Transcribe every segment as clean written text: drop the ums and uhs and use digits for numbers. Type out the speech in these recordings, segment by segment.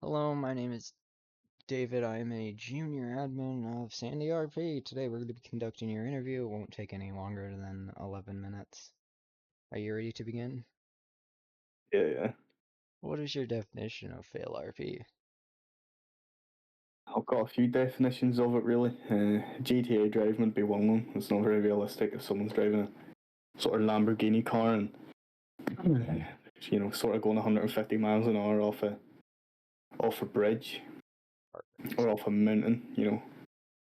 Hello, my name is David. I am a junior admin of Sandy RP. Today we're going to be conducting your interview. It won't take any longer than 11 minutes. Are you ready to begin? Yeah. What is your definition of fail RP? I've got a few definitions of it really. GTA driving would be one of them. It's not very realistic if someone's driving a sort of Lamborghini car and sort of going 150 miles an hour off a bridge Perfect. or off a mountain.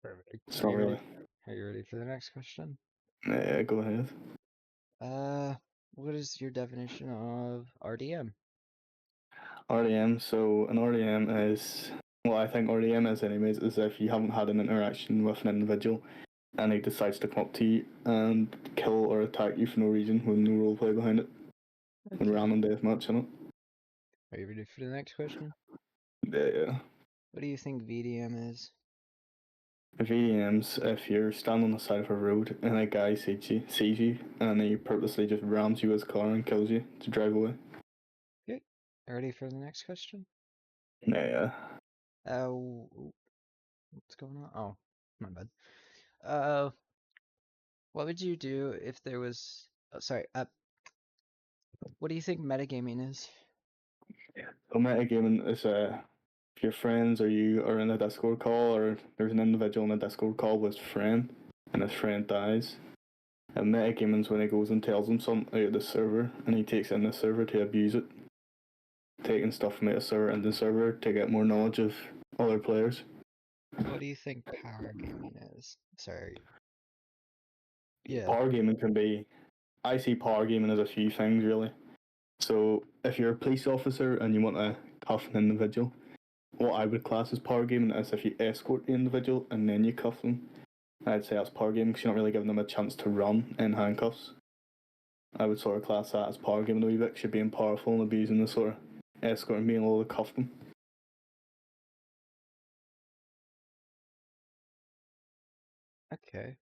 Perfect. It's not really. Are you ready for the next question? Go ahead. Uh, what is your definition of RDM? RDM. So an RDM is, well, I think RDM is anyways, is if you haven't had an interaction with an individual and he decides to come up to you and kill or attack you for no reason with no roleplay behind it. And Okay. random deathmatch in it. Are you ready for the next question? Yeah. What do you think VDM is? VDMs, if you're standing on the side of a road and a guy sees you and he purposely just rams you with his car and kills you to drive away. Okay. Ready for the next question? Yeah. What's going on? Oh, my bad. Uh, what would you do if there was? Oh, sorry. What do you think metagaming is? So metagaming is if your friends or you are in a Discord call or there's an individual in a Discord call with his friend and his friend dies. And metagaming is when he goes and tells him something out of the server and he takes in the server to abuse it. Taking stuff from the server and the server to get more knowledge of other players. What do you think power gaming is? Sorry. Yeah. Power gaming can be. I see power gaming as a few things really. So if you're a police officer and you want to cuff an individual, what I would class as power gaming is if you escort the individual and then you cuff them. I'd say that's power gaming because you're not really giving them a chance to run in handcuffs. I would sort of class that as power gaming a wee bit because you're being powerful and abusing the sort of escort and being able to cuff them. Okay.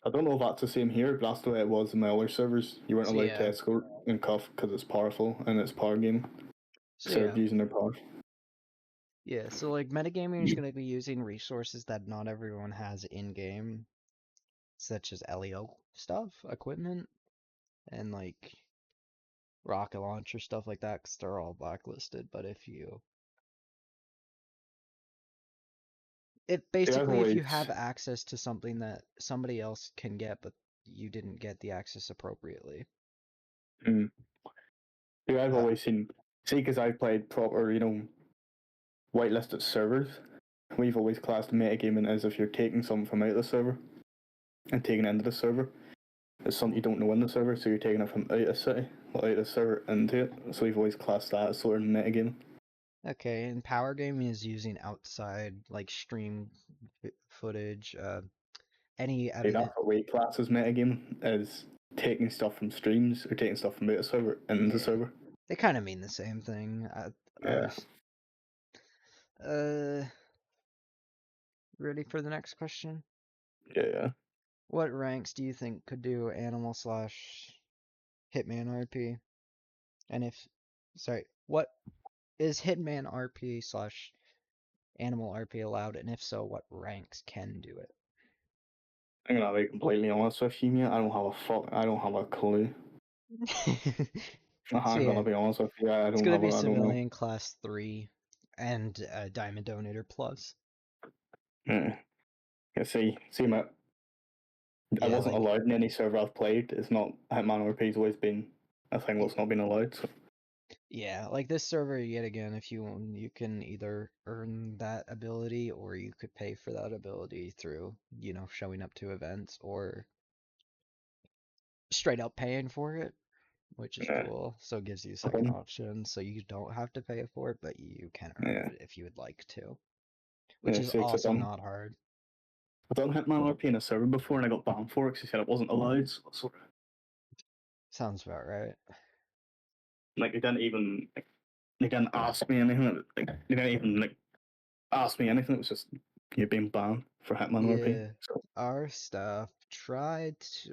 I don't know if that's the same here, but that's the way it was in my other servers. You weren't So allowed to yeah. escort and cuff because it's powerful and it's power gaming. So So they're yeah. abusing their power. Yeah. So like metagaming is going to be using resources that not everyone has in game, such as LEO stuff, equipment, and like rocket launcher stuff like that, because they're all blacklisted. But Yeah, I've if always you have access to something that somebody else can get, but you didn't get the access appropriately. mm, yeah, I've Uh, always seen. See, because I've played proper, whitelisted servers. We've always classed metagaming as if you're taking something from out of the server and taking it into the server. It's something you don't know in the server, so you're taking it from out of the city, or out of the server into it. So we've always classed that as sort of metagaming. okay, and power gaming is using outside like stream footage, any Hey, that's evident. what we class as metagaming, is taking stuff from streams or taking stuff from out of the server into the Yeah, server. they kind of mean the same thing. Yeah. Uh, ready for the next question? Yeah. What ranks do you think could do animal slash Hitman RP? And if, sorry, what is Hitman RP slash animal RP allowed? And if so, what ranks can do it? I'm gonna be completely honest with you, mate. I don't have a clue. So I'm yeah, gonna be honest with you. it's gonna be I don't know. civilian class 3 and diamond donator plus. Yeah. Yeah, see, mate. I Yeah, wasn't like allowed in any server I've played. It's not Hitman RP's always been a thing y- that's not been allowed. So yeah, like this server yet again, if you can either earn that ability or you could pay for that ability through, showing up to events or straight up paying for it, which is yeah, cool. So it gives you a I second don't. option, so you don't have to pay for it, but you can earn Yeah, it if you would like to, which yeah. is See, i also not hard. I've done Hitman RP in a server before, and I got banned for it because he said it wasn't allowed. So sort of Sounds about right. like they didn't ask me anything. They didn't even ask me anything. It was just you being banned for Hitman RP. Yeah, So our staff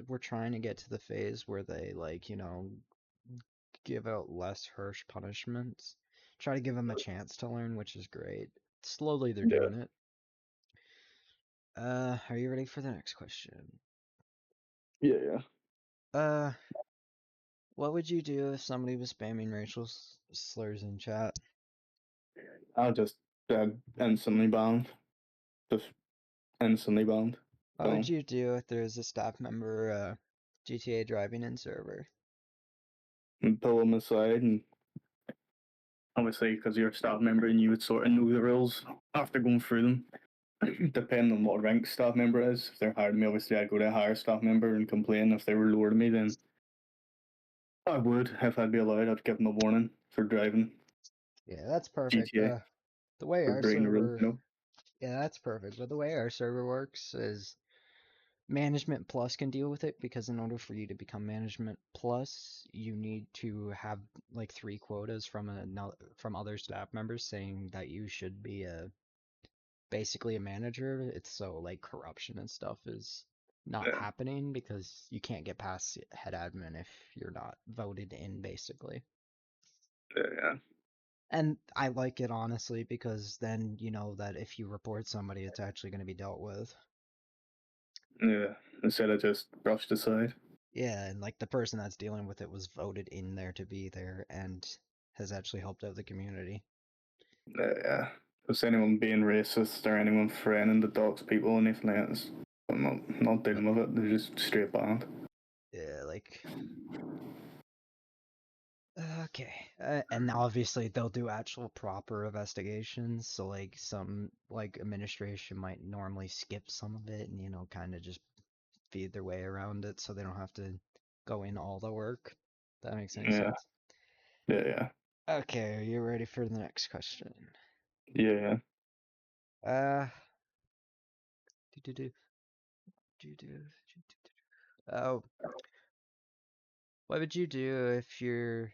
we're trying to get to the phase where they like, give out less harsh punishments try to give them a chance to learn, which is great. Slowly they're Yeah. doing it. Are you ready for the next question? Yeah. What would you do if somebody was spamming racial slurs in chat? I'll just instantly banned. Just instantly banned. What would you do if there's a staff member GTA driving in server? And pull them aside, and obviously because you're a staff member and you would sort of know the rules after going through them. Depending on what rank staff member is. If they're higher than me, obviously I'd go to a higher staff member and complain. If they were lower than me, then I would, if I'd be allowed, I'd give them a warning for driving Yeah, that's perfect. GTA, The way for our breaking the rules, server, you know? yeah, that's perfect. But the way our server works is Management Plus can deal with it because in order for you to become Management Plus, you need to have like 3 quotas from other staff members saying that you should be basically a manager. It's so like corruption and stuff is not Yeah. happening because you can't get past head admin if you're not voted in basically. Yeah. And I like it honestly because then you know that if you report somebody, it's actually going to be dealt with. Yeah. Instead of just brushed aside. Yeah, and like the person that's dealing with it was voted in there to be there and has actually helped out the community. Yeah. If anyone being racist or anyone threatening to dox people or anything like that, I'm not dealing with it. They're just straight banned. Yeah, like okay, and obviously they'll do actual proper investigations. So like some like administration might normally skip some of it and you know kind of just feed their way around it, so they don't have to go in all the work. That makes any Yeah. sense. Yeah. Okay, are you ready for the next question? Yeah. Uh, do do do do do. Oh, what would you do if you're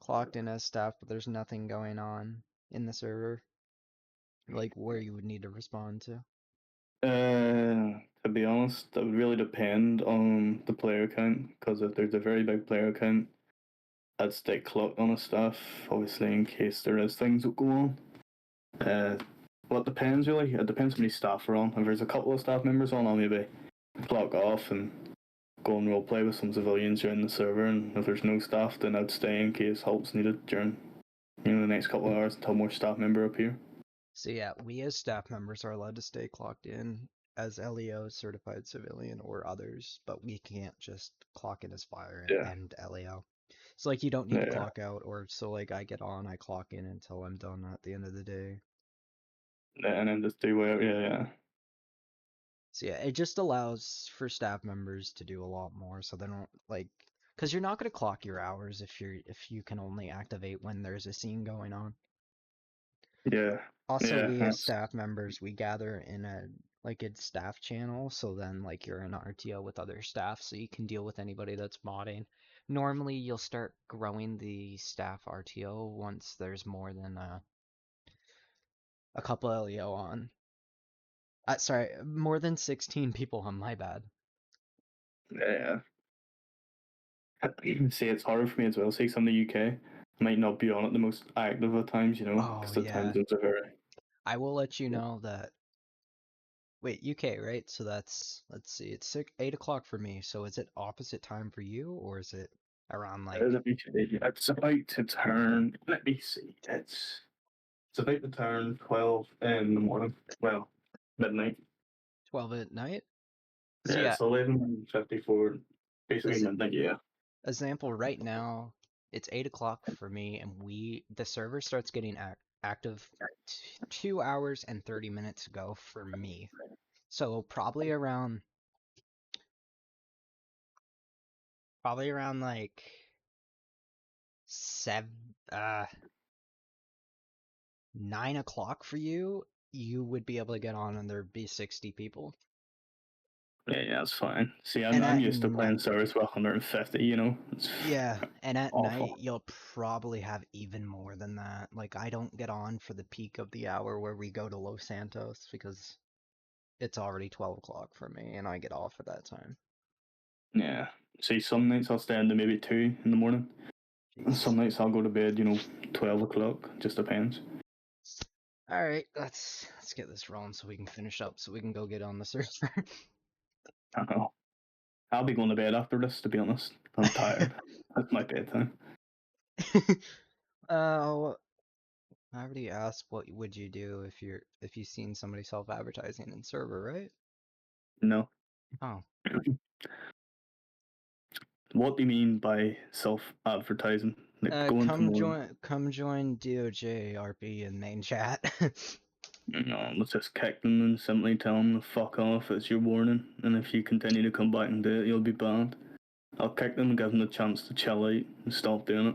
clocked in as staff but there's nothing going on in the server? Like where you would need to respond to? To be honest, that would really depend on the player count. Because if there's a very big player count, I'd stay clocked on a staff, obviously in case there is things that go on. Well, it depends really. It depends how many staff are on. If there's a couple of staff members on, I'll maybe clock off and go and roleplay with some civilians during the server. And if there's no staff, then I'd stay in case help's needed during the next couple of hours until more staff member appear. So yeah, we as staff members are allowed to stay clocked in as LEO certified civilian or others, but we can't just clock in as fire Yeah, and LEO. So like you don't need to yeah, clock out or so like I get on, I clock in until I'm done at the end of the day. yeah, and then just do whatever. Yeah, So yeah, it just allows for staff members to do a lot more so they don't like because you're not going to clock your hours if you can only activate when there's a scene going on. yeah, Also, yeah. we as That's staff members, we gather in a staff channel, so then like you're in RTO with other staff, so you can deal with anybody that's modding. Normally, you'll start growing the staff RTO once there's more than a couple LEO on. Sorry, more than 16 people on, my bad. yeah. See, it's harder for me as well. Say some of the UK might not be on at the most active of times, Oh because the time yeah, zones are very. I will let you know that. Wait, UK, right? So that's let's see, it's 8 o'clock for me. So is it opposite time for you, or is it around like Let me see. It's about to turn. Let me see. It's about to turn 12 in the morning. Well, midnight. 12 at night? So Yeah, yeah, it's 11:54. Basically as midnight. Yeah. example, right now it's 8 o'clock for me, and the server starts getting active 2 hours and 30 minutes ago for me. So probably around like 7 9 o'clock for you, you would be able to get on and there'd be 60 people. Yeah, that's fine. See, And I'm used to playing servers with 150. It's yeah, and at night awful. you'll probably have even more than that. Like I don't get on for the peak of the hour where we go to Los Santos because it's already 12 o'clock for me and I get off at that time. Yeah. See, some nights I'll stay into maybe 2 in the morning. Some nights I'll go to bed, 12 o'clock. Just depends. All right, let's get this rolling so we can finish up, so we can go get on the server. I don't know. I'll be going to bed after this, to be honest. I'm tired. That's my bedtime. I already asked what would you do if you seen somebody self-advertising in server, right? No. Oh, What do you mean by self-advertising? Like going to more... come join DOJ RP in main chat. No, let's just kick them and simply tell them to fuck off. It's your warning, and if you continue to come back and do it, you'll be banned. I'll kick them and give them the chance to chill out and stop doing it.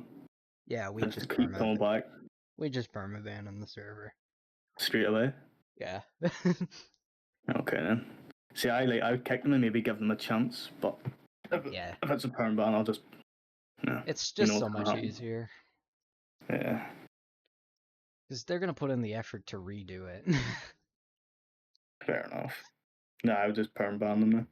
Yeah, we And just keep coming back permaban the server. straight away. Yeah. Okay then. See, I would kick them and maybe give them a chance, but Yeah. if it's a perm ban, I'll just... No, It's you just know so what's gonna much happen. easier. Yeah. Because they're gonna put in the effort to redo it. Fair enough. No, I would just perm ban them then.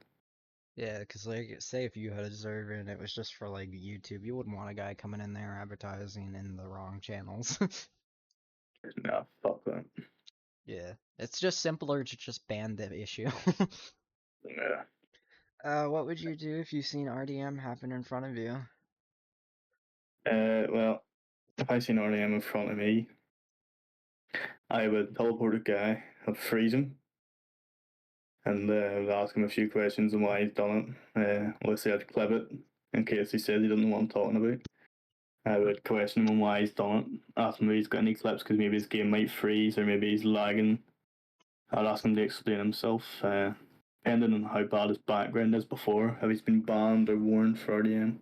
Yeah, because like, say if you had a server and it was just for like YouTube, you wouldn't want a guy coming in there advertising in the wrong channels. No, fuck that. Yeah, it's just simpler to just ban the issue. Yeah. What would you do if you seen RDM happen in front of you? Well, if I seen RDM in front of me, I would teleport a guy, I'd freeze him, and I'd ask him a few questions on why he's done it. Let's say I'd clip it in case he says he doesn't know what I'm talking about. I would question him on why he's done it, ask him if he's got any clips because maybe his game might freeze or maybe he's lagging. I'd ask him to explain himself, depending on how bad his background is before, if he's been banned or warned for RDM,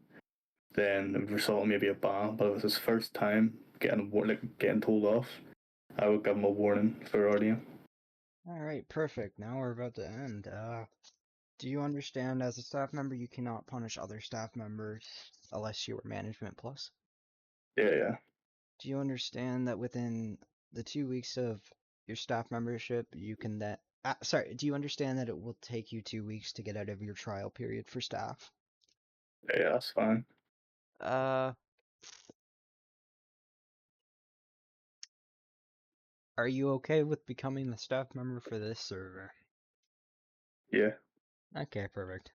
then it would result in maybe a ban. But if it's his first time getting told off, I would give him a warning for RDM. Alright, perfect. Now we're about to end. Do you understand as a staff member you cannot punish other staff members unless you are management plus? Yeah. Do you understand that within the 2 weeks of your staff membership, you can do you understand that it will take you 2 weeks to get out of your trial period for staff? Yeah, that's fine. Uh, are you okay with becoming the staff member for this server? Yeah. Okay, perfect.